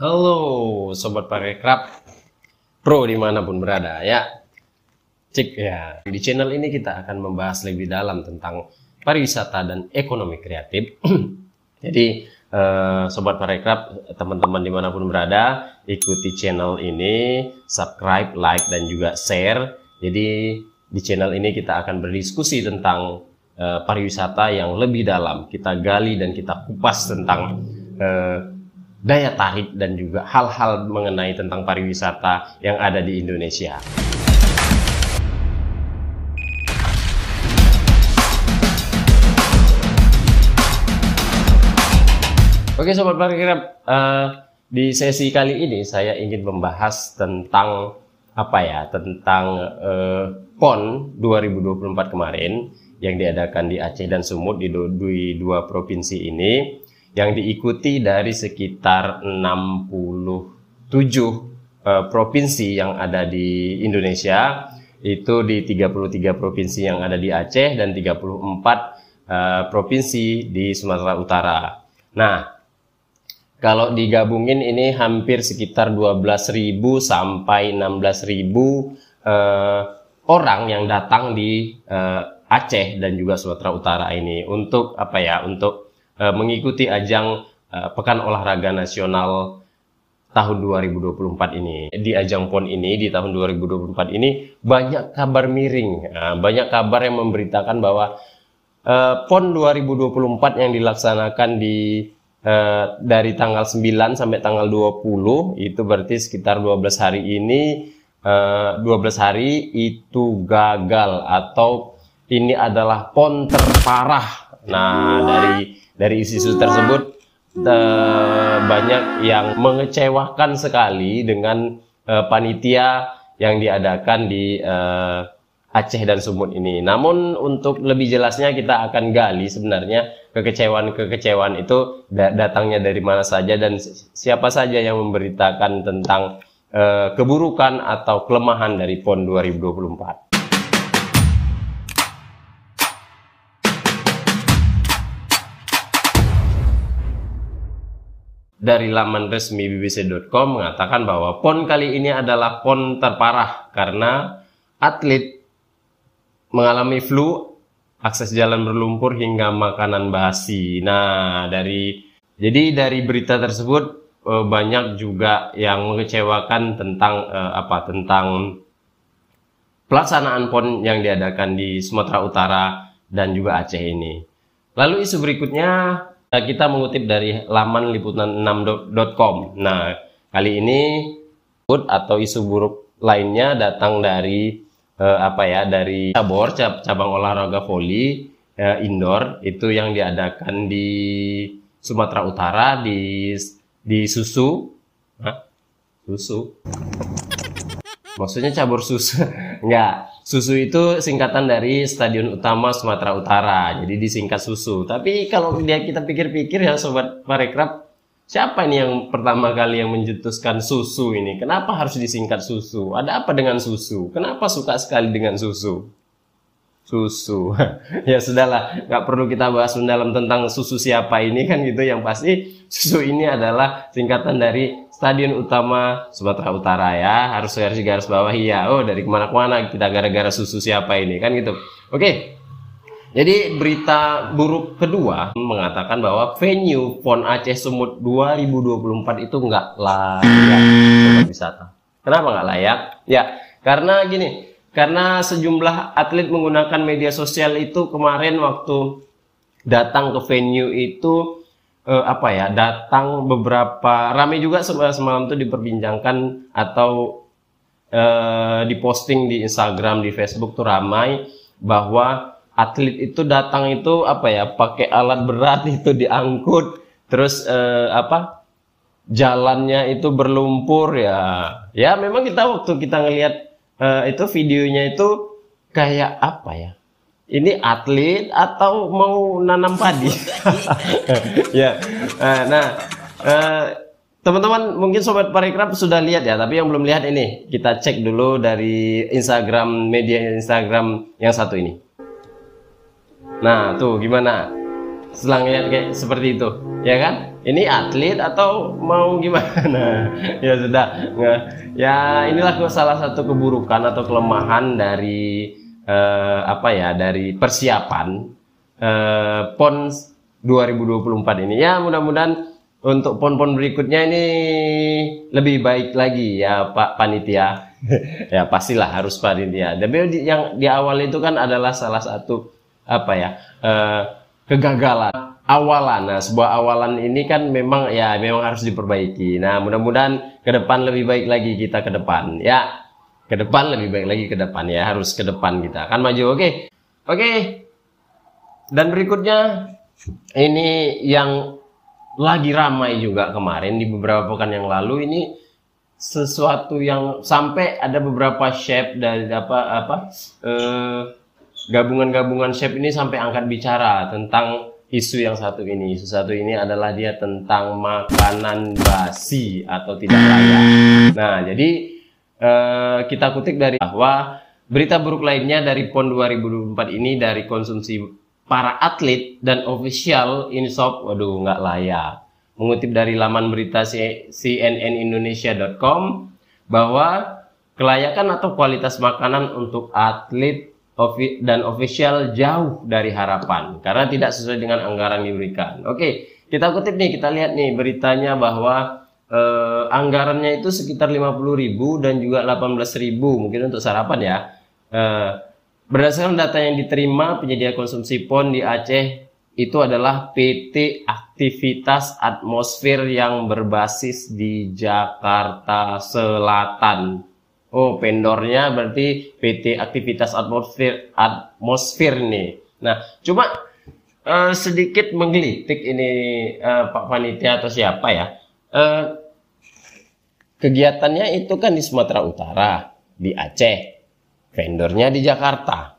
Halo Sobat Parekraf Pro dimanapun berada ya. Cek ya, di channel ini kita akan membahas lebih dalam tentang pariwisata dan ekonomi kreatif. Jadi Sobat Parekraf, teman-teman dimanapun berada, ikuti channel ini, subscribe, like, dan juga share. Jadi di channel ini kita akan berdiskusi tentang pariwisata yang lebih dalam. Kita gali dan kita kupas tentang daya tarik dan juga hal-hal mengenai tentang pariwisata yang ada di Indonesia. Oke Sobat Parekraf, di sesi kali ini saya ingin membahas tentang tentang PON 2024 kemarin yang diadakan di Aceh dan Sumut di dua provinsi ini, yang diikuti dari sekitar 67 provinsi yang ada di Indonesia, itu di 33 provinsi yang ada di Aceh dan 34 provinsi di Sumatera Utara. Nah, kalau digabungin ini hampir sekitar 12.000 sampai 16.000 orang yang datang di Aceh dan juga Sumatera Utara ini untuk untuk mengikuti ajang Pekan Olahraga Nasional tahun 2024 ini. Di ajang PON ini di tahun 2024 ini banyak kabar miring, banyak kabar yang memberitakan bahwa PON 2024 yang dilaksanakan dari tanggal 9 sampai tanggal 20, itu berarti sekitar 12 hari ini, 12 hari itu gagal atau ini adalah PON terparah. Nah, dari isu-isu tersebut banyak yang mengecewakan sekali dengan panitia yang diadakan di Aceh dan Sumut ini. Namun untuk lebih jelasnya kita akan gali sebenarnya kekecewaan itu datangnya dari mana saja dan siapa saja yang memberitakan tentang keburukan atau kelemahan dari PON 2024. Dari laman resmi bbc.com mengatakan bahwa PON kali ini adalah PON terparah karena atlet mengalami flu, akses jalan berlumpur hingga makanan basi. Nah, dari berita tersebut banyak juga yang mengecewakan tentang tentang pelaksanaan PON yang diadakan di Sumatera Utara dan juga Aceh ini. Lalu isu berikutnya kita mengutip dari laman liputan6.com. Nah, kali ini atau isu buruk lainnya datang dari dari cabang olahraga voli indoor itu yang diadakan di Sumatera Utara di Susu. Susu. Maksudnya cabur susu. Enggak. Susu itu singkatan dari Stadion Utama Sumatera Utara. Jadi disingkat Susu. Tapi kalau kita pikir-pikir ya Sobat Parekraf, siapa ini yang pertama kali yang mencetuskan susu ini? Kenapa harus disingkat susu? Ada apa dengan susu? Kenapa suka sekali dengan susu? Susu. Ya sudahlah, nggak perlu kita bahas mendalam tentang susu siapa ini kan gitu. Yang pasti susu ini adalah singkatan dari Stadion Utama Sumatera Utara ya. Harus garis bawahi ya. Oh, dari kemana-kemana kita gara-gara susu siapa ini kan gitu. Oke. Jadi berita buruk kedua mengatakan bahwa venue PON Aceh Sumut 2024 itu nggak layak wisata. Kenapa nggak layak? Ya, karena gini. Karena sejumlah atlet menggunakan media sosial itu kemarin waktu datang ke venue itu datang beberapa, ramai juga semalam itu diperbincangkan atau diposting di Instagram, di Facebook tuh ramai bahwa atlet itu datang itu pakai alat berat itu diangkut, terus jalannya itu berlumpur ya. Ya memang waktu kita ngelihat itu videonya itu kayak ini atlet atau mau nanam padi? Ya, teman-teman mungkin Sobat Parekraf sudah lihat ya, tapi yang belum lihat ini kita cek dulu dari media Instagram yang satu ini. Nah tuh gimana? setelah ngeliat kayak seperti itu, ya kan? Ini atlet atau mau gimana? Ya sudah, nah, ya inilah salah satu keburukan atau kelemahan dari dari persiapan PON 2024 ini. Ya mudah-mudahan untuk PON-PON berikutnya ini lebih baik lagi ya Pak Panitia. Ya pastilah harus panitia. Tapi yang di awal itu kan adalah salah satu kegagalan awalan. Nah, sebuah awalan ini kan memang harus diperbaiki. Nah, mudah-mudahan ke depan lebih baik lagi kita ke depan. Ya, ke depan lebih baik lagi ke depan ya, harus ke depan kita akan maju. Oke. Dan berikutnya ini yang lagi ramai juga kemarin di beberapa pekan yang lalu, ini sesuatu yang sampai ada beberapa chef dari gabungan-gabungan chef ini sampai angkat bicara tentang isu yang satu ini. Isu satu ini adalah dia tentang makanan basi atau tidak layak. Nah, jadi kita kutip dari bahwa berita buruk lainnya dari PON 2024 ini dari konsumsi para atlet dan official InShop, waduh nggak layak. Mengutip dari laman berita cnnindonesia.com bahwa kelayakan atau kualitas makanan untuk atlet dan official jauh dari harapan karena tidak sesuai dengan anggaran yang diberikan. Oke, kita kutip nih, kita lihat nih beritanya bahwa anggarannya itu sekitar 50.000 dan juga 18.000 mungkin untuk sarapan ya. Berdasarkan data yang diterima penyedia konsumsi PON di Aceh itu adalah PT Aktivitas Atmosfer yang berbasis di Jakarta Selatan. Oh, vendornya berarti PT Aktivitas Atmosfer nih. Nah, cuma sedikit menggelitik ini Pak Panitia atau siapa ya. Kegiatannya itu kan di Sumatera Utara, di Aceh. Vendornya di Jakarta.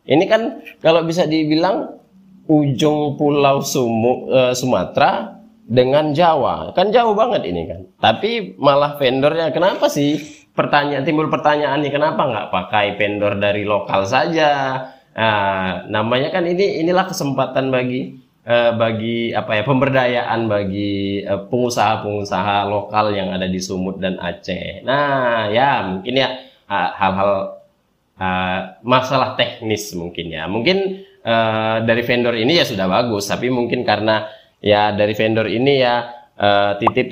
Ini kan kalau bisa dibilang ujung pulau Sumatera dengan Jawa. Kan jauh banget ini kan. Tapi malah vendornya kenapa sih? Timbul pertanyaan nih, kenapa nggak pakai vendor dari lokal saja? Nah, namanya kan inilah kesempatan bagi pemberdayaan bagi pengusaha-pengusaha lokal yang ada di Sumut dan Aceh. Nah, ya mungkin ya hal-hal masalah teknis mungkin ya. Mungkin dari vendor ini ya sudah bagus, tapi mungkin karena ya dari vendor ini ya titip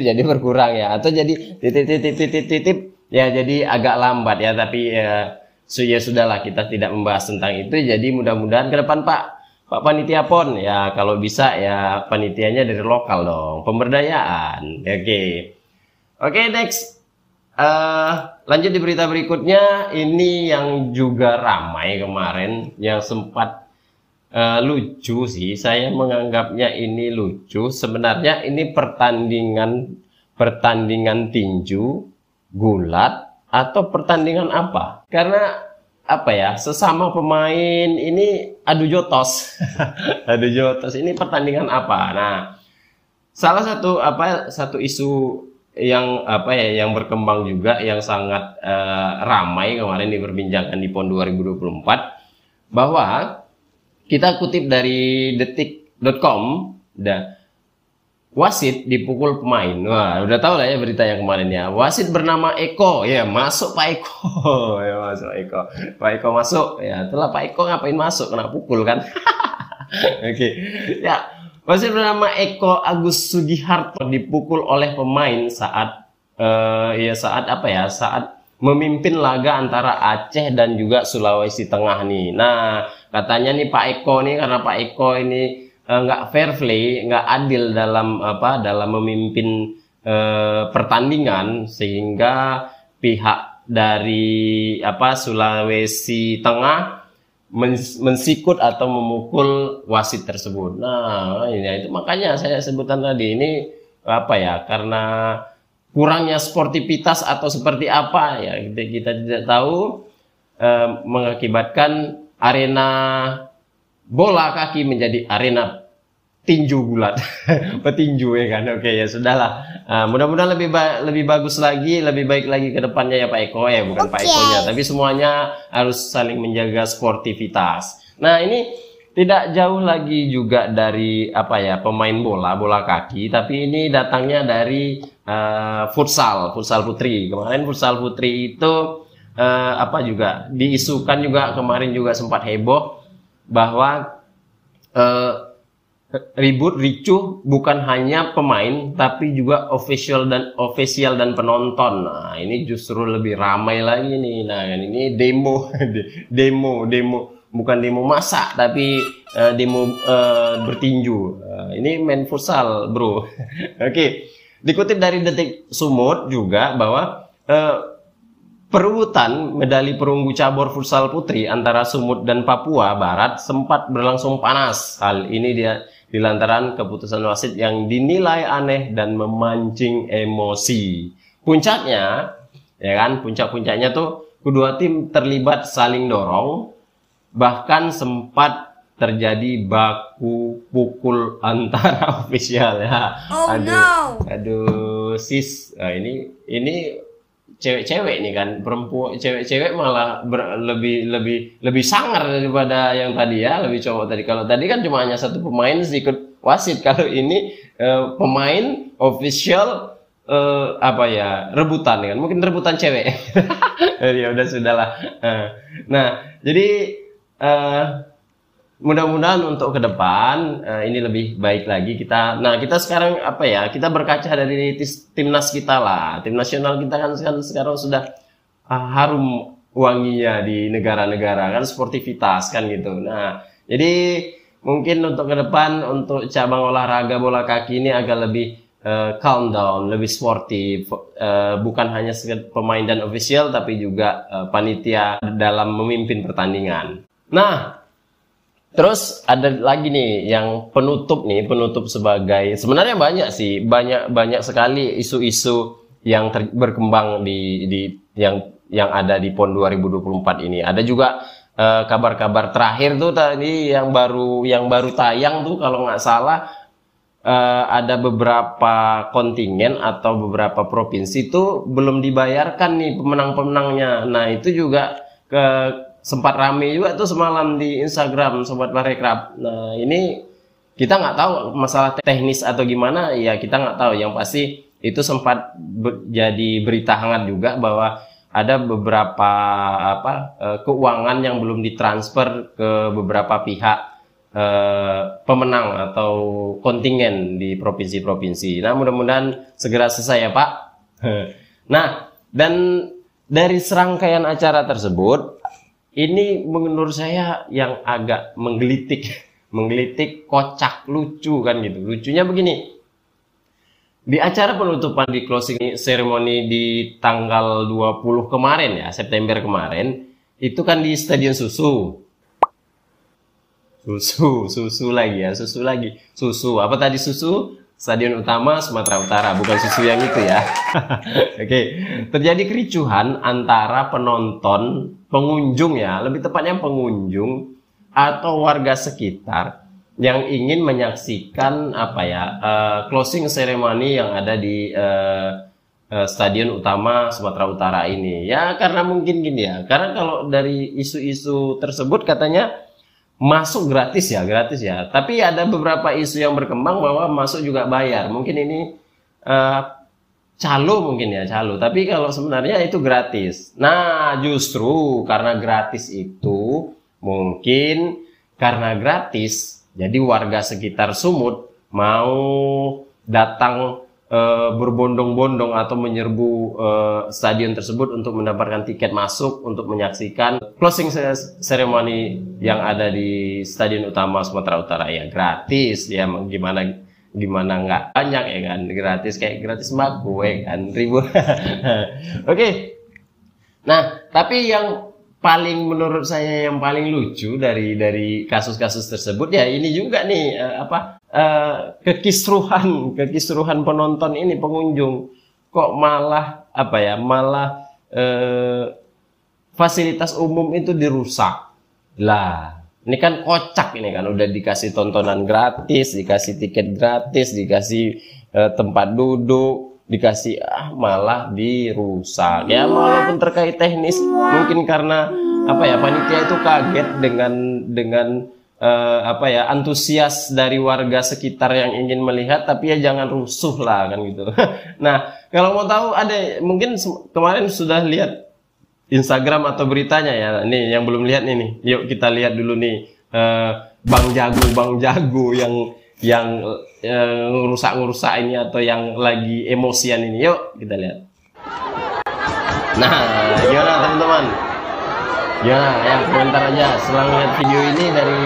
jadi berkurang ya, atau jadi titip ya jadi agak lambat ya, tapi ya sudahlah, kita tidak membahas tentang itu. Jadi mudah-mudahan ke depan Pak Panitia PON ya kalau bisa ya panitianya dari lokal dong, pemberdayaan. Oke, next. Lanjut di berita berikutnya, ini yang juga ramai kemarin, yang sempat lucu sih, saya menganggapnya ini lucu. Sebenarnya ini pertandingan tinju, gulat, atau pertandingan apa? Karena sesama pemain ini adu jotos. Adu jotos ini pertandingan apa? Nah, salah satu isu yang yang berkembang juga, yang sangat ramai kemarin diperbincangkan di PON 2024, bahwa kita kutip dari detik.com, wasit dipukul pemain. Wah, udah tahu lah ya berita yang kemarin ya. Wasit bernama Eko, ya masuk Pak Eko. Ya masuk Eko. Pak Eko masuk. Ya, setelah Pak Eko ngapain masuk? Kena pukul kan? Oke. Ya, wasit bernama Eko Agus Sugiharto dipukul oleh pemain saat memimpin laga antara Aceh dan juga Sulawesi Tengah nih. Nah, katanya nih Pak Eko nih, karena Pak Eko ini nggak fair play, nggak adil dalam memimpin pertandingan, sehingga pihak dari Sulawesi Tengah mensikut atau memukul wasit tersebut. Nah, itu makanya saya sebutkan tadi ini karena kurangnya sportivitas atau seperti apa ya, kita tidak tahu, mengakibatkan arena bola kaki menjadi arena tinju gulat. Petinju ya kan. Oke, ya sudahlah. Mudah-mudahan lebih bagus lagi, lebih baik lagi ke depannya ya Pak Eko ya, bukan Pak Ekonya, tapi semuanya harus saling menjaga sportivitas. Nah, ini tidak jauh lagi juga dari apa ya, pemain bola kaki, tapi ini datangnya dari futsal putri. Kemarin futsal putri itu apa juga diisukan juga, kemarin juga sempat heboh bahwa ribut ricuh bukan hanya pemain tapi juga official dan penonton. Nah, ini justru lebih ramai lagi nih. Nah, ini demo demo bukan demo masak tapi demo bertinju. Ini main futsal, bro. Oke. Dikutip dari Detik Sumut juga bahwa perebutan medali perunggu cabur futsal putri antara Sumut dan Papua Barat sempat berlangsung panas. Hal ini dia dilantaran keputusan wasit yang dinilai aneh dan memancing emosi. Puncaknya, ya kan, puncak-puncaknya tuh kedua tim terlibat saling dorong, bahkan sempat terjadi baku pukul antara ofisial ya. Aduh, sis, nah, ini cewek-cewek nih kan, perempuan cewek-cewek malah lebih sangar daripada yang tadi ya, lebih cowok tadi. Kalau tadi kan cuma hanya satu pemain ikut wasit, kalau ini pemain official apa ya, rebutan kan, mungkin rebutan cewek. Ya udah sudahlah. Nah, jadi mudah-mudahan untuk ke depan ini lebih baik lagi kita. Nah, kita sekarang apa ya? Kita berkaca dari timnas kita lah. Tim nasional kita kan sekarang sudah harum wanginya di negara-negara kan, sportivitas kan gitu. Nah, jadi mungkin untuk ke depan untuk cabang olahraga bola kaki ini agak lebih calm down, lebih sportif. Bukan hanya sekedar pemain dan official tapi juga panitia dalam memimpin pertandingan. Nah, terus ada lagi nih yang penutup sebagai, sebenarnya banyak sih, banyak sekali isu-isu yang berkembang di yang ada di PON 2024 ini. Ada juga kabar-kabar terakhir tuh tadi yang baru tayang tuh kalau nggak salah, ada beberapa kontingen atau beberapa provinsi tuh belum dibayarkan nih pemenang-pemenangnya. Nah, itu juga sempat rame juga tuh semalam di Instagram Sobat Parekraf. Nah, ini kita nggak tahu masalah teknis atau gimana, ya kita nggak tahu. Yang pasti itu sempat jadi berita hangat juga bahwa ada beberapa keuangan yang belum ditransfer ke beberapa pihak pemenang atau kontingen di provinsi-provinsi. Nah, mudah-mudahan segera selesai ya Pak. Nah, dan dari serangkaian acara tersebut, ini menurut saya yang agak menggelitik, kocak, lucu kan gitu. Lucunya begini, di acara penutupan di closing ceremony di tanggal 20 kemarin ya, September kemarin, itu kan di Stadion Susu lagi. Apa tadi susu? Stadion Utama Sumatera Utara, bukan susu yang itu ya. Oke. Terjadi kericuhan antara pengunjung ya, lebih tepatnya pengunjung atau warga sekitar yang ingin menyaksikan closing ceremony yang ada di Stadion Utama Sumatera Utara ini. Ya, karena mungkin gini ya, karena kalau dari isu-isu tersebut katanya masuk gratis ya. Tapi ada beberapa isu yang berkembang bahwa masuk juga bayar. Mungkin ini calo. Tapi kalau sebenarnya itu gratis. Nah, justru karena gratis itu, jadi warga sekitar Sumut mau datang berbondong-bondong atau menyerbu stadion tersebut untuk mendapatkan tiket masuk untuk menyaksikan closing ceremony yang ada di Stadion Utama Sumatera Utara. Ya gratis ya, gimana nggak banyak ya kan, gratis kayak gratis sembako ya kan, ribu. Oke. Nah, tapi yang menurut saya yang paling lucu dari kasus-kasus tersebut ya ini juga nih kekisruhan penonton ini, pengunjung kok malah fasilitas umum itu dirusak lah. Ini kan kocak, ini kan udah dikasih tontonan gratis, dikasih tiket gratis, dikasih tempat duduk, dikasih malah dirusak ya. Walaupun terkait teknis mungkin karena panitia itu kaget dengan apa ya, antusias dari warga sekitar yang ingin melihat, tapi ya jangan rusuh lah kan gitu. Nah, kalau mau tahu ada mungkin kemarin sudah lihat Instagram atau beritanya ya. Nih yang belum lihat nih. Yuk kita lihat dulu nih Bang Jago yang ngerusak-ngerusak ini atau yang lagi emosian ini. Yuk kita lihat. Nah, gimana teman-teman? Ya, yang komentar aja setelah lihat video ini dari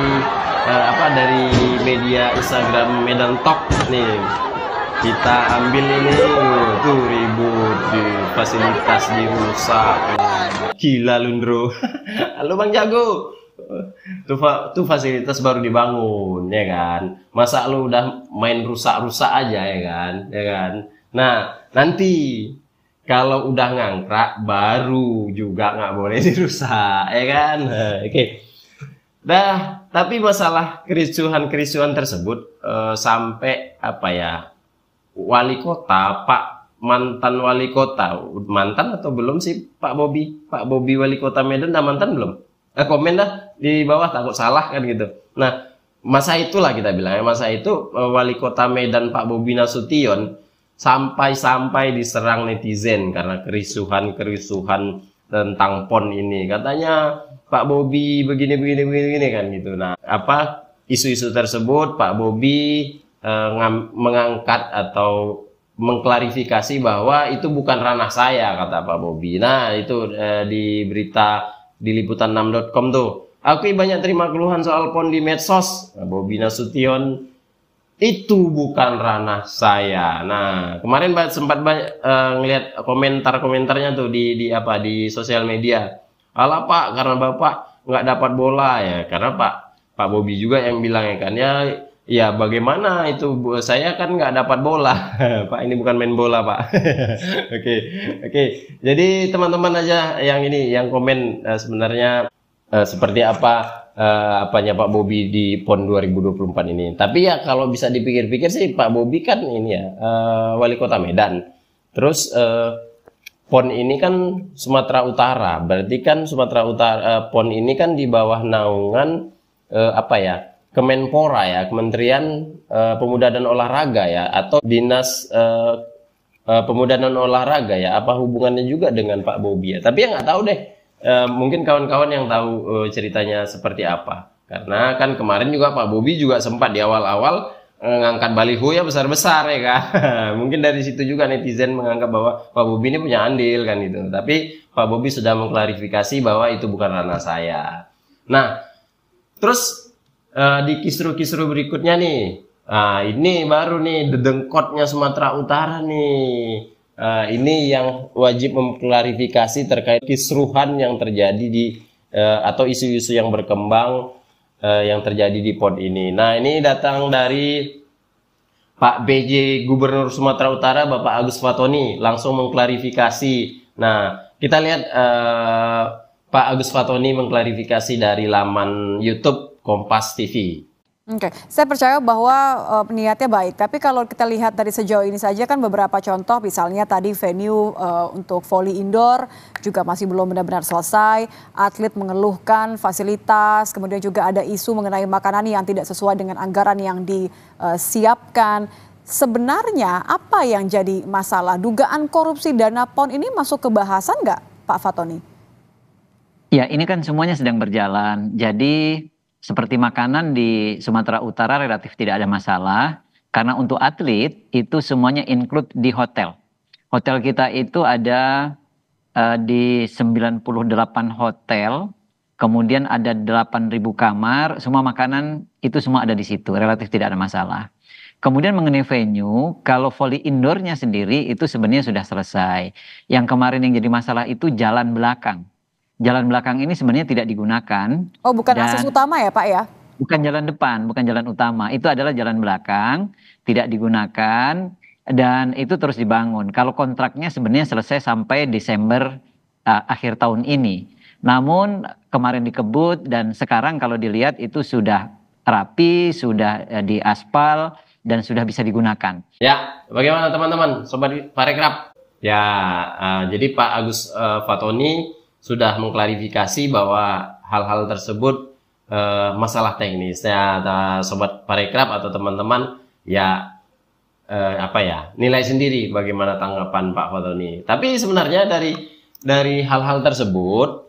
dari media Instagram Medan Talk nih. Kita ambil ini tuh ribut di fasilitas dirusak. Gila Lundro. Halo Bang Jago. Tuh fasilitas baru dibangun ya kan. Masa lu udah main rusak-rusak aja ya kan? Ya kan? Nah, nanti kalau udah ngangkrak baru juga nggak boleh dirusak ya kan. Oke. Dah, tapi masalah kericuhan tersebut sampai apa ya, wali kota, mantan wali kota, mantan atau belum sih Pak Bobi wali kota Medan, dah mantan belum? Komen dah di bawah, takut salah kan gitu. Nah, masa itulah kita bilang, masa itu wali kota Medan Pak Bobi Nasution sampai diserang netizen karena kerisuhan tentang PON ini. Katanya Pak Bobi begini kan gitu. Nah, isu-isu tersebut Pak Bobi mengangkat atau mengklarifikasi bahwa itu bukan ranah saya, kata Pak Bobi. Nah, itu di berita di liputan6.com tuh. Aku banyak terima keluhan soal PON di medsos. Nah, Bobi Nasution, itu bukan ranah saya. Nah, kemarin sempat ngelihat komentarnya tuh di sosial media. Alah Pak, karena Bapak nggak dapat bola ya. Karena Pak Bobi juga yang bilang ya kan, ya bagaimana itu, saya kan nggak dapat bola. Pak, ini bukan main bola Pak. Oke. Jadi teman-teman aja yang komen sebenarnya seperti apanya Pak Bobi di PON 2024 ini. Tapi ya kalau bisa dipikir-pikir sih, Pak Bobi kan ini ya wali kota Medan. Terus PON ini kan Sumatera Utara. Berarti kan Sumatera Utara, PON ini kan di bawah naungan Kemenpora ya, Kementerian Pemuda dan Olahraga ya, atau Dinas Pemuda dan Olahraga ya. Apa hubungannya juga dengan Pak Bobi ya? Tapi ya nggak tahu deh. Mungkin kawan-kawan yang tahu ceritanya seperti apa. Karena kan kemarin juga Pak Bobi juga sempat di awal-awal ngangkat baliho ya besar-besar ya kan. Mungkin dari situ juga netizen menganggap bahwa Pak Bobi ini punya andil kan gitu. Tapi Pak Bobi sudah mengklarifikasi bahwa itu bukan ranah saya. Nah, terus di kisru-kisru berikutnya nih, ini baru nih dedengkotnya Sumatera Utara nih. Ini yang wajib mengklarifikasi terkait kisruhan yang terjadi atau isu-isu yang berkembang yang terjadi di PON ini. Nah, ini datang dari Pak BJ Gubernur Sumatera Utara, Bapak Agus Fatoni, langsung mengklarifikasi. Nah, kita lihat Pak Agus Fatoni mengklarifikasi dari laman YouTube Kompas TV. Oke, saya percaya bahwa niatnya baik, tapi kalau kita lihat dari sejauh ini saja kan beberapa contoh, misalnya tadi venue untuk volley indoor juga masih belum benar-benar selesai, atlet mengeluhkan fasilitas, kemudian juga ada isu mengenai makanan yang tidak sesuai dengan anggaran yang disiapkan. Sebenarnya apa yang jadi masalah? Dugaan korupsi dana PON ini masuk ke bahasan nggak, Pak Fatoni? Ya, ini kan semuanya sedang berjalan, jadi seperti makanan di Sumatera Utara relatif tidak ada masalah, karena untuk atlet itu semuanya include di hotel. Hotel kita itu ada di 98 hotel, kemudian ada 8.000 kamar, semua makanan itu semua ada di situ, relatif tidak ada masalah. Kemudian mengenai venue, kalau volley indoornya sendiri itu sebenarnya sudah selesai. Yang kemarin yang jadi masalah itu jalan belakang. Jalan belakang ini sebenarnya tidak digunakan. Oh, bukan akses utama ya Pak ya? Bukan jalan depan, bukan jalan utama. Itu adalah jalan belakang, tidak digunakan, dan itu terus dibangun. Kalau kontraknya sebenarnya selesai sampai Desember akhir tahun ini. Namun kemarin dikebut dan sekarang kalau dilihat itu sudah rapi, sudah diaspal, dan sudah bisa digunakan. Ya, bagaimana teman-teman, Sobat Parekraf? Ya, jadi Pak Agus Fatoni sudah mengklarifikasi bahwa hal-hal tersebut masalah teknisnya, sobat Parekraf atau teman-teman ya nilai sendiri bagaimana tanggapan Pak Fatoni. Tapi sebenarnya dari hal-hal tersebut,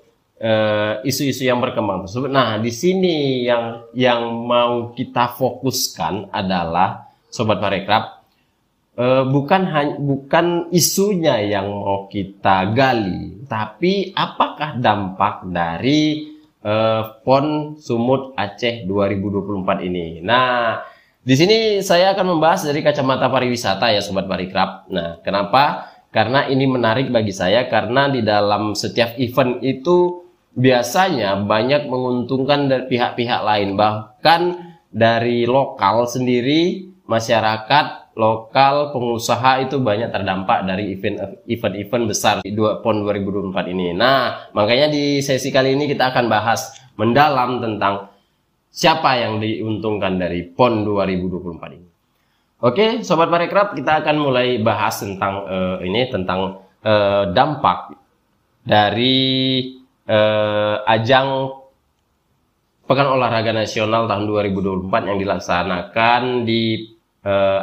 isu-isu yang berkembang tersebut, nah di sini yang mau kita fokuskan adalah sobat Parekraf, bukan isunya yang mau kita gali, tapi apakah dampak dari PON Sumut Aceh 2024 ini. Nah, di sini saya akan membahas dari kacamata pariwisata ya sobat Parekraf. Nah, kenapa? Karena ini menarik bagi saya karena di dalam setiap event itu biasanya banyak menguntungkan dari pihak-pihak lain, bahkan dari lokal sendiri, masyarakat lokal, pengusaha itu banyak terdampak dari event-event besar di PON 2024 ini. Nah, makanya di sesi kali ini kita akan bahas mendalam tentang siapa yang diuntungkan dari PON 2024 ini. Oke, sobat Parekraf, kita akan mulai bahas tentang dampak dari ajang Pekan Olahraga Nasional tahun 2024 yang dilaksanakan di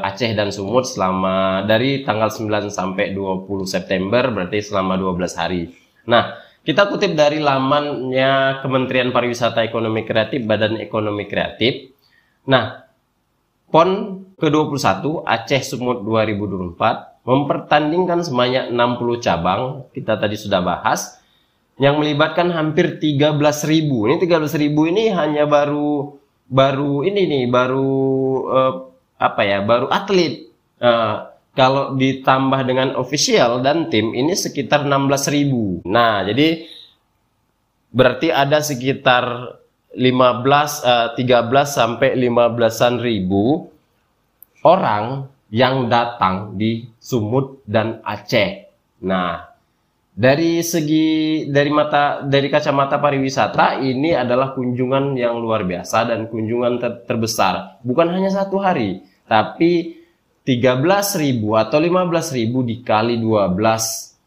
Aceh dan Sumut selama dari tanggal 9 sampai 20 September, berarti selama 12 hari. Nah, kita kutip dari lamannya Kementerian Pariwisata Ekonomi Kreatif, Badan Ekonomi Kreatif. Nah, PON ke-21 Aceh Sumut 2024 mempertandingkan sebanyak 60 cabang, kita tadi sudah bahas, yang melibatkan hampir 13.000. Ini 13.000 ini hanya baru atlet. Kalau ditambah dengan official dan tim ini sekitar 16.000. Nah, jadi berarti ada sekitar 13 sampai 15-an ribu orang yang datang di Sumut dan Aceh. Nah, dari kacamata pariwisata ini adalah kunjungan yang luar biasa dan kunjungan terbesar. Bukan hanya satu hari, tapi 13.000 atau 15.000 dikali 12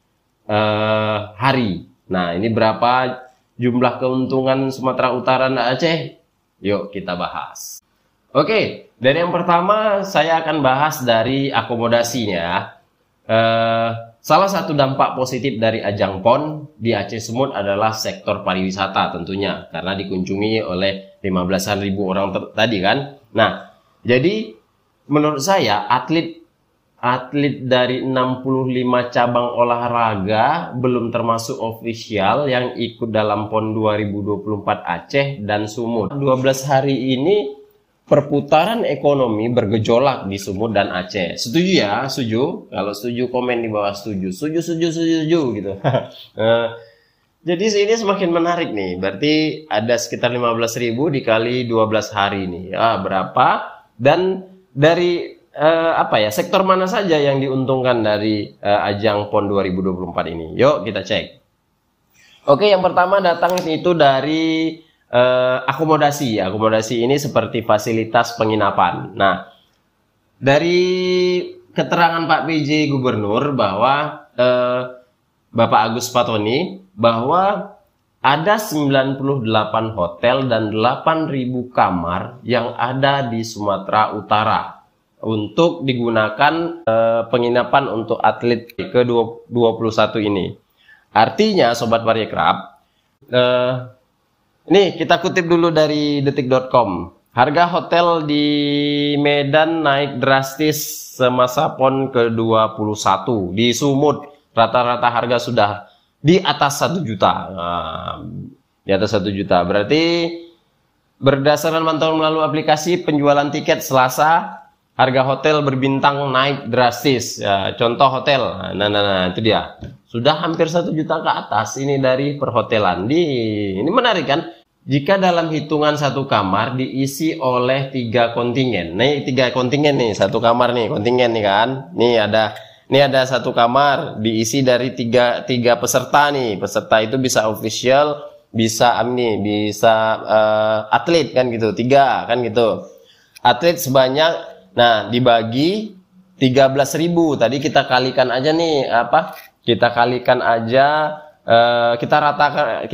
hari. Nah, ini berapa jumlah keuntungan Sumatera Utara dan Aceh? Yuk kita bahas. Oke, dari yang pertama saya akan bahas dari akomodasinya. Salah satu dampak positif dari ajang PON di Aceh Sumut adalah sektor pariwisata tentunya, karena dikunjungi oleh 15-an ribu orang tadi kan. Nah, jadi menurut saya atlet dari 65 cabang olahraga belum termasuk ofisial yang ikut dalam PON 2024 Aceh dan Sumut. 12 hari ini perputaran ekonomi bergejolak di Sumut dan Aceh. Setuju ya? Setuju? Kalau setuju komen di bawah setuju. Setuju gitu. Jadi ini semakin menarik nih. Berarti ada sekitar 15.000 dikali 12 hari nih. Berapa? Dan dari sektor mana saja yang diuntungkan dari ajang PON 2024 ini? Yuk kita cek. Oke, yang pertama datang itu dari akomodasi. Akomodasi ini seperti fasilitas penginapan. Nah, dari keterangan Pak PJ Gubernur bahwa Bapak Agus Fatoni bahwa ada 98 hotel dan 8.000 kamar yang ada di Sumatera Utara untuk digunakan penginapan untuk atlet ke-21 ini. Artinya Sobat Parekraf, nih kita kutip dulu dari detik.com. Harga hotel di Medan naik drastis semasa PON ke-21. Di Sumut rata-rata harga sudah di atas 1 juta. Di atas 1 juta. Berarti berdasarkan pantauan melalui aplikasi penjualan tiket Selasa, harga hotel berbintang naik drastis. Contoh hotel. Nah, itu dia. Sudah hampir 1 juta ke atas ini dari perhotelan. Ini menarik kan? Jika dalam hitungan satu kamar diisi oleh 3 kontingen. Nih 3 kontingen nih, satu kamar nih, kontingen nih kan. Ini ada satu kamar diisi dari tiga peserta nih. Peserta itu bisa official, bisa atlet kan gitu. 3 kan gitu. Atlet sebanyak, nah dibagi 13.000. Tadi kita kalikan aja nih Kita kalikan aja Kita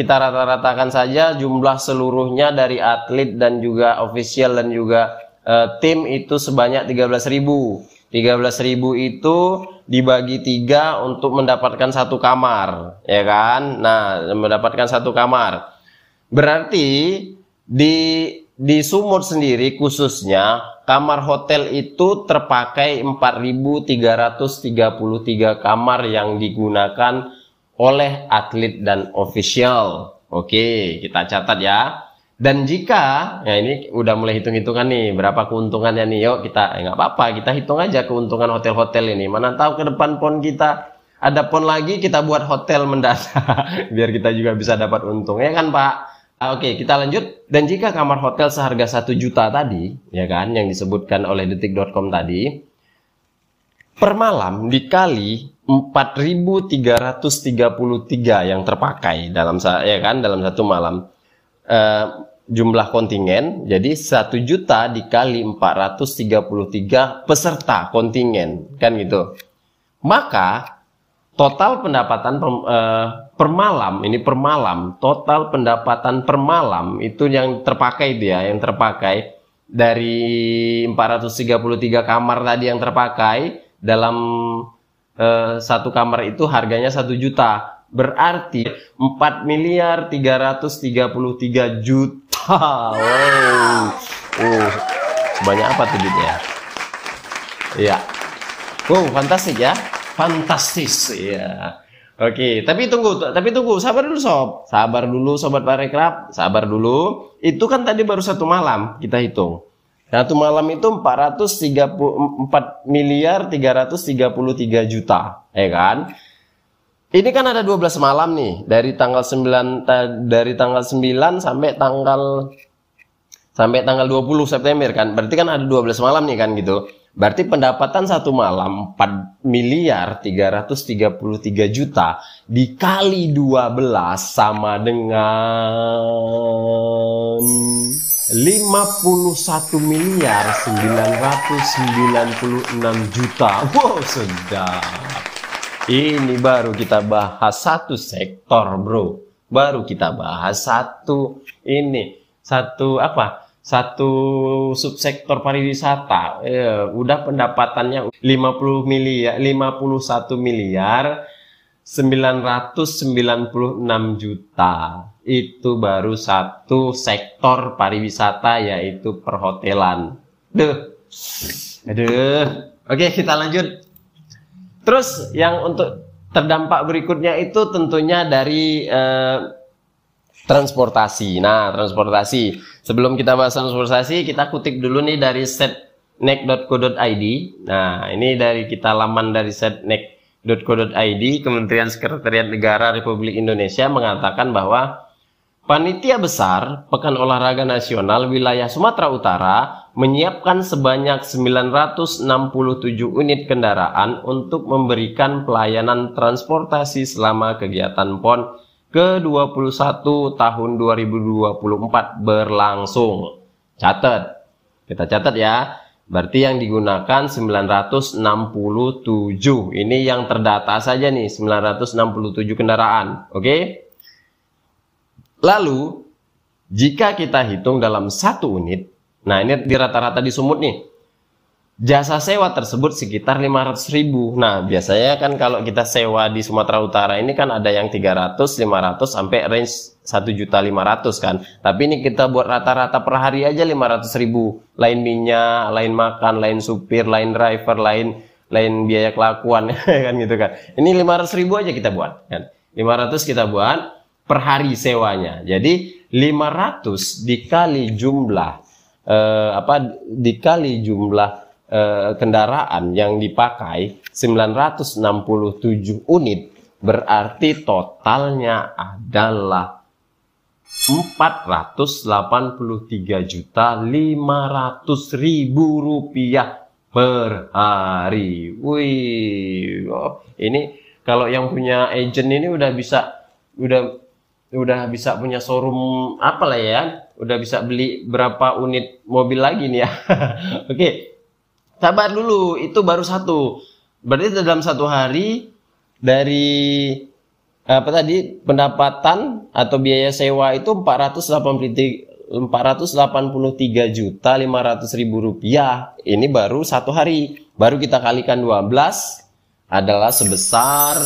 rata-ratakan saja jumlah seluruhnya dari atlet dan juga official dan juga tim itu sebanyak 13.000. 13.000 itu dibagi 3 untuk mendapatkan satu kamar, ya kan? Nah, mendapatkan satu kamar. Berarti di Sumut sendiri khususnya kamar hotel itu terpakai 4.333 kamar yang digunakan oleh atlet dan official. Oke, kita catat ya. Dan jika, ya ini udah mulai hitung-hitungan nih, berapa keuntungannya nih, yuk kita, nggak apa-apa, kita hitung aja keuntungan hotel-hotel ini. Mana tahu ke depan pon kita, ada pon lagi, kita buat hotel mendadak, biar kita juga bisa dapat untung, ya kan Pak? Oke, kita lanjut. Dan jika kamar hotel seharga 1 juta tadi, ya kan, yang disebutkan oleh detik.com tadi, per malam dikali 4.333 yang terpakai dalam satu malam. Jumlah kontingen, jadi 1 juta dikali 433 peserta kontingen, kan gitu. Maka total pendapatan per malam, ini per malam, total pendapatan per malam itu yang terpakai yang terpakai dari 433 kamar tadi yang terpakai dalam satu kamar itu harganya 1 juta. Berarti 4.333 juta. Wow. Banyak apa tuh duitnya? Iya. Wow, fantastis ya. Fantastis ya. Oke, tapi tunggu, sabar dulu sob. Sabar dulu sobat Parekraf, sabar dulu. Itu kan tadi baru satu malam kita hitung. Satu malam itu 4.333 juta, ya kan? Ini kan ada 12 malam nih, dari tanggal 9 sampai tanggal 20 September kan. Berarti kan ada 12 malam nih kan gitu. Berarti pendapatan satu malam 4.333 juta dikali 12 sama dengan 51.996 juta. Wow, sedap. Ini baru kita bahas satu sektor, bro. Baru kita bahas satu subsektor pariwisata. Udah pendapatannya 51.996 juta. Itu baru satu sektor pariwisata, yaitu perhotelan. Aduh. Oke, kita lanjut. Terus yang untuk terdampak berikutnya itu tentunya dari transportasi. Nah, transportasi. Sebelum kita bahas transportasi, kita kutip dulu nih dari setnek.co.id. Nah, ini dari kita laman dari setnek.co.id, Kementerian Sekretariat Negara Republik Indonesia mengatakan bahwa Panitia Besar Pekan Olahraga Nasional Wilayah Sumatera Utara menyiapkan sebanyak 967 unit kendaraan untuk memberikan pelayanan transportasi selama kegiatan PON ke-21 tahun 2024 berlangsung. Kita catat ya. Berarti yang digunakan 967. Ini yang terdata saja nih, 967 kendaraan. Oke? Lalu, jika kita hitung dalam satu unit, nah ini di rata-rata di Sumut nih, jasa sewa tersebut sekitar 500.000. Nah, biasanya kan kalau kita sewa di Sumatera Utara ini kan ada yang 300, 500 sampai range 1.500.000 kan. Tapi ini kita buat rata-rata per hari aja 500.000. Lain minyak, lain makan, lain supir, lain driver, lain biaya kelakuan kan gitu kan. Ini 500.000 aja kita buat kan. 500 kita buat per hari sewanya. Jadi 500 dikali jumlah kendaraan yang dipakai 967 unit, berarti totalnya adalah 483.500.000 rupiah per hari. Wih, ini kalau yang punya agent ini udah bisa punya showroom apalah ya, udah bisa beli berapa unit mobil lagi nih ya. Oke, sabar dulu, itu baru satu. Berarti dalam satu hari dari apa tadi, pendapatan atau biaya sewa itu 483.500.000 rupiah. Ini baru 1 hari. Baru kita kalikan 12 adalah sebesar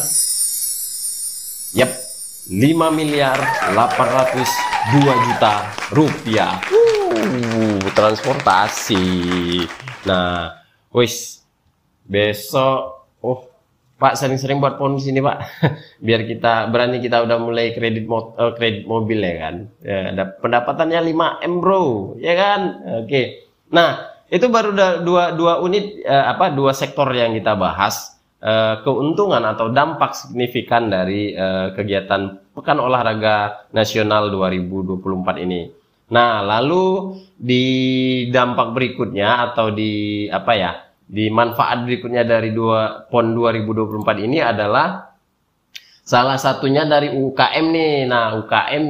5.802.000.000 rupiah. Transportasi. Nah, besok Pak sering-sering buat pon di sini, Pak. Biar kita berani, kita udah mulai kredit mobil ya kan. Ya, ada pendapatannya 5M, Bro, ya kan? Oke. Nah, itu baru dua unit dua sektor yang kita bahas. Keuntungan atau dampak signifikan dari kegiatan Pekan Olahraga Nasional 2024 ini. Nah, lalu di dampak berikutnya atau di manfaat berikutnya dari PON 2024 ini adalah salah satunya dari UKM nih. Nah, UKM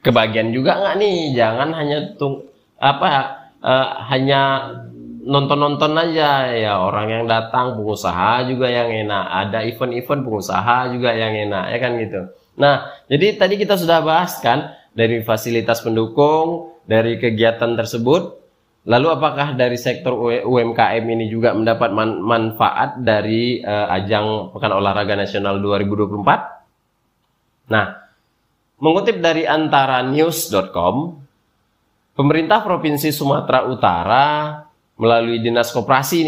kebagian juga nggak nih? Jangan hanya hanya nonton-nonton aja ya, orang yang datang, pengusaha juga yang enak, ada event-event pengusaha juga yang enak, ya kan gitu. Nah, jadi tadi kita sudah bahas kan dari fasilitas pendukung dari kegiatan tersebut. Lalu apakah dari sektor UMKM ini juga mendapat manfaat dari ajang Pekan Olahraga Nasional 2024? Nah, mengutip dari antaranews.com, pemerintah Provinsi Sumatera Utara melalui Dinas Koperasi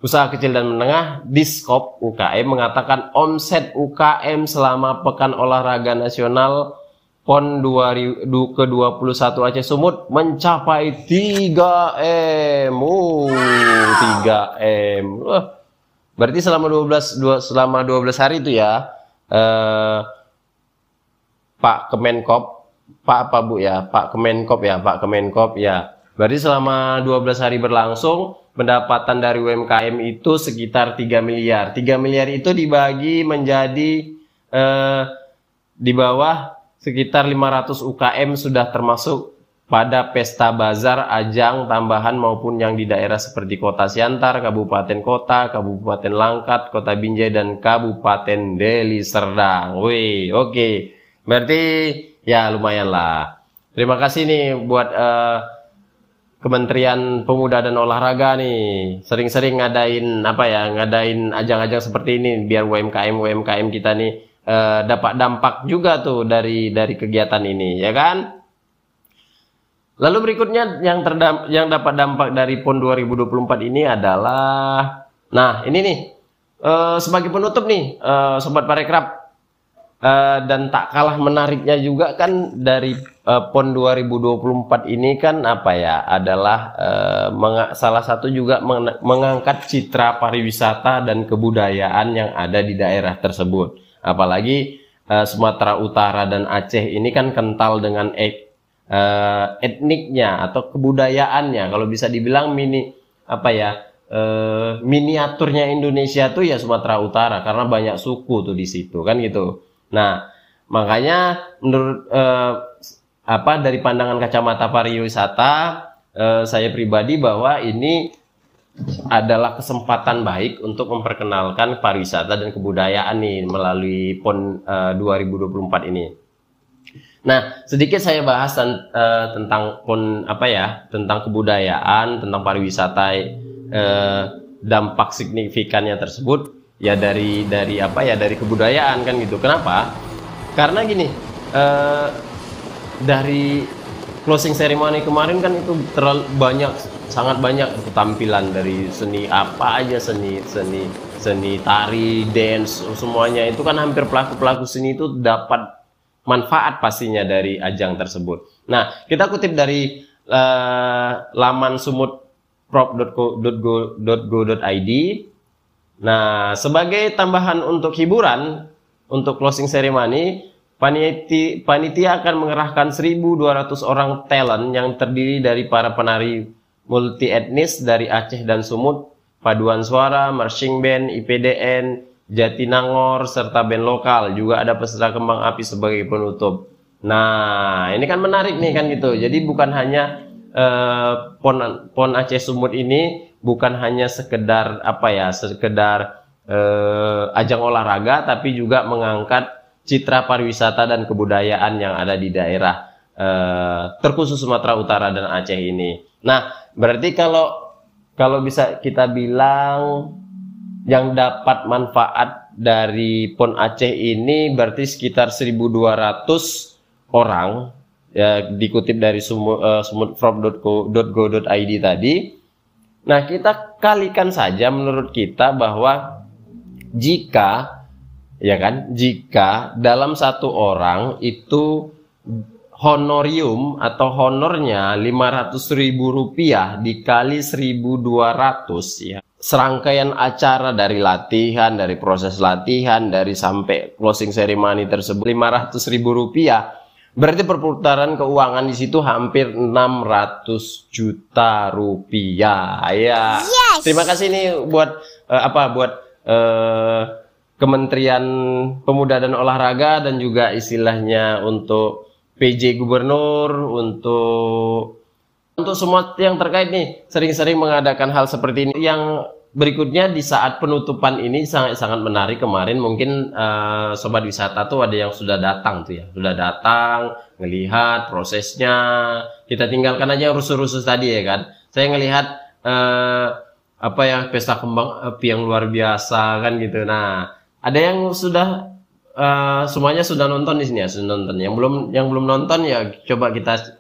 Usaha Kecil dan Menengah, Diskop UKM, mengatakan omset UKM selama Pekan Olahraga Nasional PON ke-21 Aceh Sumut mencapai 3M. 3M. Berarti selama 12 hari itu ya, Pak Kemenkop, Pak Kemenkop ya. Berarti selama 12 hari berlangsung, pendapatan dari UMKM itu sekitar 3 miliar. 3 miliar itu dibagi menjadi di bawah sekitar 500 UKM sudah termasuk pada pesta bazar, ajang tambahan maupun yang di daerah seperti Kota Siantar, Kabupaten Kota, Kabupaten Langkat, Kota Binjai, dan Kabupaten Deli Serdang. Oke. Berarti ya lumayan lah. Terima kasih nih buat Kementerian Pemuda dan Olahraga nih, sering-sering ngadain ajang-ajang seperti ini biar UMKM kita nih dapat dampak juga tuh dari kegiatan ini, ya kan? Lalu berikutnya yang dapat dampak dari PON 2024 ini adalah, nah ini nih sebagai penutup nih Sobat Parekraf, dan tak kalah menariknya juga kan dari PON 2024 ini kan adalah salah satu juga mengangkat citra pariwisata dan kebudayaan yang ada di daerah tersebut. Apalagi Sumatera Utara dan Aceh ini kan kental dengan etniknya atau kebudayaannya. Kalau bisa dibilang miniaturnya Indonesia tuh ya Sumatera Utara, karena banyak suku tuh di situ kan gitu. Nah, makanya menurut dari pandangan kacamata pariwisata, saya pribadi bahwa ini adalah kesempatan baik untuk memperkenalkan pariwisata dan kebudayaan nih melalui PON 2024 ini. Nah, sedikit saya bahas tentang PON tentang kebudayaan, tentang pariwisata, dampak signifikannya tersebut ya dari kebudayaan kan gitu. Kenapa? Karena gini, dari closing ceremony kemarin kan itu sangat banyak tampilan dari seni seni tari, dance, semuanya itu kan hampir pelaku seni itu dapat manfaat pastinya dari ajang tersebut. Nah, kita kutip dari laman sumutprop.go.id. Nah, sebagai tambahan untuk hiburan untuk closing ceremony, panitia akan mengerahkan 1.200 orang talent yang terdiri dari para penari multi etnis dari Aceh dan Sumut, paduan suara, marching band, IPDN, Jatinangor, serta band lokal. Juga ada peserta kembang api sebagai penutup. Nah, ini kan menarik nih kan gitu. Jadi bukan hanya PON Aceh Sumut ini bukan hanya sekedar ajang olahraga, tapi juga mengangkat citra pariwisata dan kebudayaan yang ada di daerah terkhusus Sumatera Utara dan Aceh ini. Nah, berarti kalau bisa kita bilang yang dapat manfaat dari PON Aceh ini berarti sekitar 1.200 orang, ya, dikutip dari sumutfrop.go.id tadi. Nah, kita kalikan saja menurut kita bahwa jika dalam satu orang itu honorium atau honornya Rp500.000 dikali 1.200, ya. Serangkaian acara dari latihan, dari proses latihan, dari sampai closing ceremony tersebut Rp500.000. Berarti perputaran keuangan di situ hampir 600 juta rupiah. Ya. Yes. Terima kasih nih buat Kementerian Pemuda dan Olahraga dan juga istilahnya untuk PJ Gubernur, untuk semua yang terkait nih sering-sering mengadakan hal seperti ini. Yang berikutnya di saat penutupan ini sangat menarik. Kemarin mungkin sobat wisata tuh ada yang sudah datang tuh ya, sudah datang ngelihat prosesnya. Kita tinggalkan aja rusuh-rusuh tadi ya kan. Saya ngelihat pesta kembang api yang luar biasa kan gitu. Nah, ada yang sudah semuanya sudah nonton di sini ya, sudah nonton. Yang belum nonton ya coba kita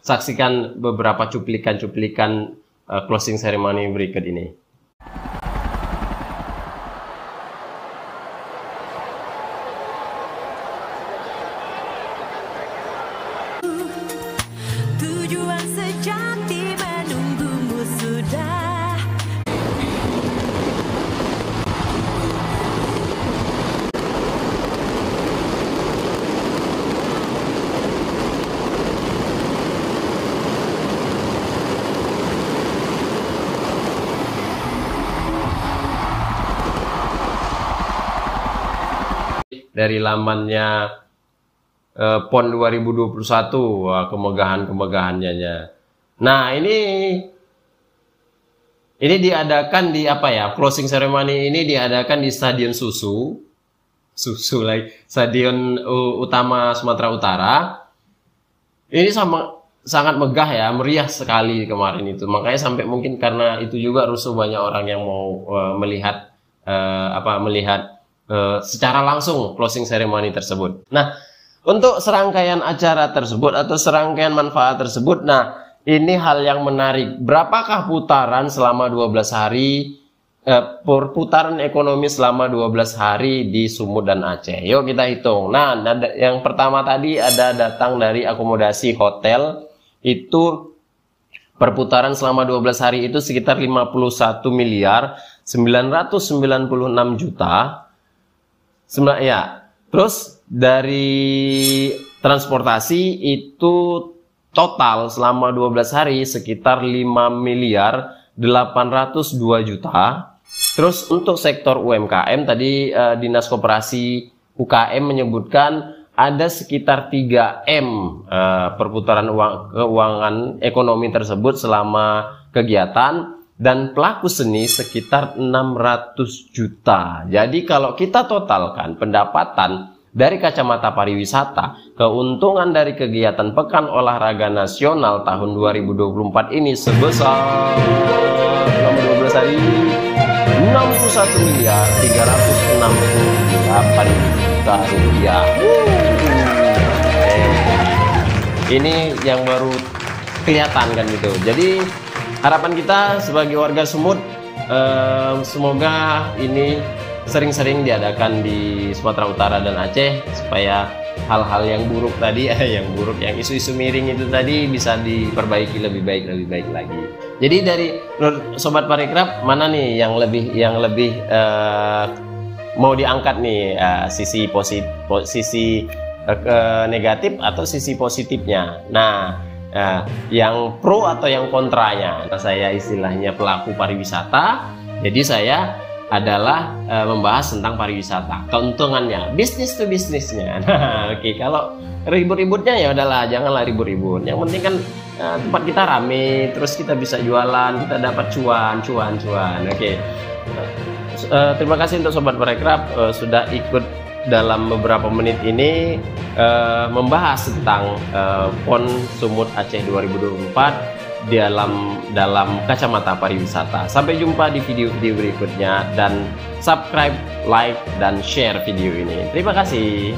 saksikan beberapa cuplikan closing ceremony berikut ini. Tujuan sejati menunggumu sudah. Dari lamannya PON 2021, kemegahan-kemegahannya. Nah, ini diadakan di closing ceremony ini diadakan di Stadion Susu Stadion Utama Sumatera Utara. Ini sangat megah ya, meriah sekali kemarin itu. Makanya sampai mungkin karena itu juga rusuh banyak orang yang mau melihat secara langsung closing ceremony tersebut. Nah, untuk serangkaian acara tersebut atau serangkaian manfaat tersebut, nah ini hal yang menarik. Berapakah putaran selama 12 hari, perputaran ekonomi selama 12 hari di Sumut dan Aceh? Yuk kita hitung. Nah, yang pertama tadi ada datang dari akomodasi hotel, itu perputaran selama 12 hari itu sekitar 51.996 juta. Terus dari transportasi itu total selama 12 hari sekitar 5.802 juta. Terus untuk sektor UMKM tadi Dinas Koperasi UKM menyebutkan ada sekitar 3M perputaran keuangan ekonomi tersebut selama kegiatan. Dan pelaku seni sekitar 600 juta. Jadi kalau kita totalkan pendapatan dari kacamata pariwisata, keuntungan dari kegiatan Pekan Olahraga Nasional tahun 2024 ini sebesar selama 12 hari 61.368 juta rupiah. Ini yang baru kelihatan kan gitu. Jadi harapan kita sebagai warga Sumut, semoga ini sering-sering diadakan di Sumatera Utara dan Aceh supaya hal-hal yang buruk tadi, yang isu-isu miring itu tadi bisa diperbaiki lebih baik lagi. Jadi dari Sobat Parikrab, mana nih yang lebih mau diangkat nih, sisi negatif atau sisi positifnya? Nah, yang pro atau yang kontranya. Saya istilahnya pelaku pariwisata, jadi saya adalah membahas tentang pariwisata, keuntungannya, bisnis to bisnisnya. Nah, oke, kalau ribut-ributnya ya udahlah, janganlah ribut-ribut. Yang penting kan tempat kita rame, terus kita bisa jualan, kita dapat cuan. Oke. Terima kasih untuk Sobat Parekraf sudah ikut dalam beberapa menit ini membahas tentang PON Sumut Aceh 2024 dalam kacamata pariwisata. Sampai jumpa di video-video berikutnya, dan subscribe, like, dan share video ini. Terima kasih.